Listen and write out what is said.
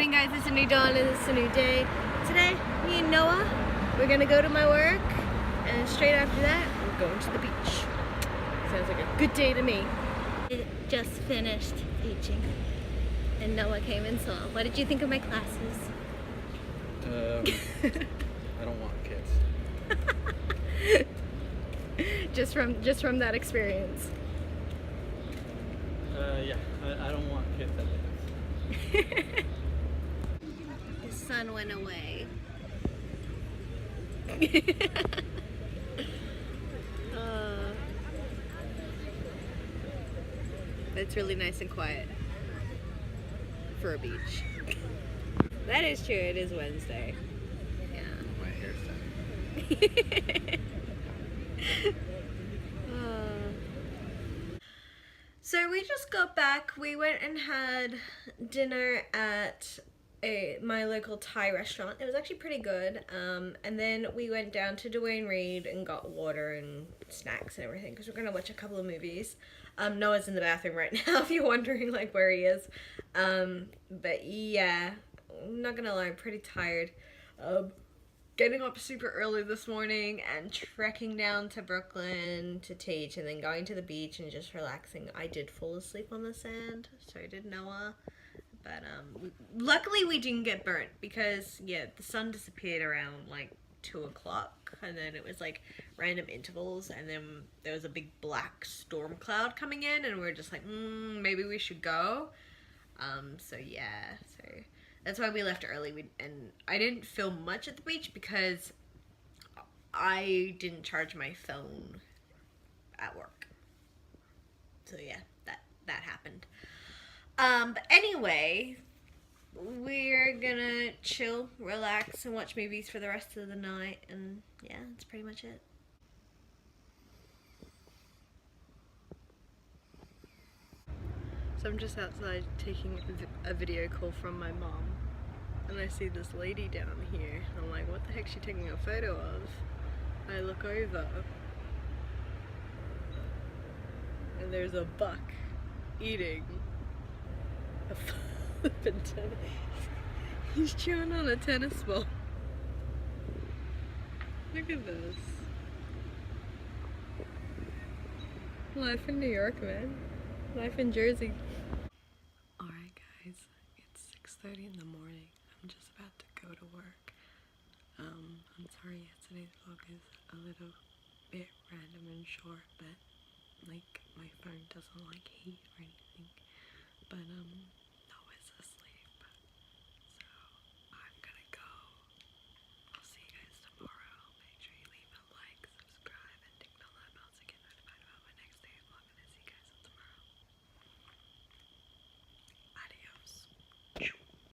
morning, guys. It's a new dawn and it's a new day. Today, me and Noah, we're gonna go to my work, and straight after that, we're going to the beach. Sounds like a good day to me. It just finished teaching, and Noah came and saw. What did you think of my classes? I don't want kids. just from that experience. Yeah, I don't want kids at the The sun went away. It's really nice and quiet for a beach. That is true, it is Wednesday. Yeah. My hairstyle. So we just got back. We went and had dinner at my local Thai restaurant. It was actually pretty good. And then we went down to Duane Reade and got water and snacks and everything because we're gonna watch a couple of movies. Noah's in the bathroom right now if you're wondering like where he is. But yeah, I'm not gonna lie, I'm pretty tired. Getting up super early this morning and trekking down to Brooklyn to teach and then going to the beach and just relaxing. I did fall asleep on the sand, so did Noah. But luckily we didn't get burnt because yeah, the sun disappeared around like 2 o'clock and then it was like random intervals and then there was a big black storm cloud coming in and we were just like maybe we should go. So yeah, so that's why we left early. And I didn't film much at the beach because I didn't charge my phone at work. So yeah, that happened. But anyway, we're gonna chill, relax, and watch movies for the rest of the night. And yeah, that's pretty much it. So I'm just outside taking a video call from my mom, and I see this lady down here. I'm like, what the heck is she taking a photo of? I look over, and there's a buck eating a flippin' tennis. He's chewing on a tennis ball. Look at this. Life in New York, man. Life in Jersey. Alright guys, it's 6:30 in the morning. I'm just about to go to work. I'm sorry yesterday's vlog is a little bit random and short, but like my phone doesn't like heat or anything. But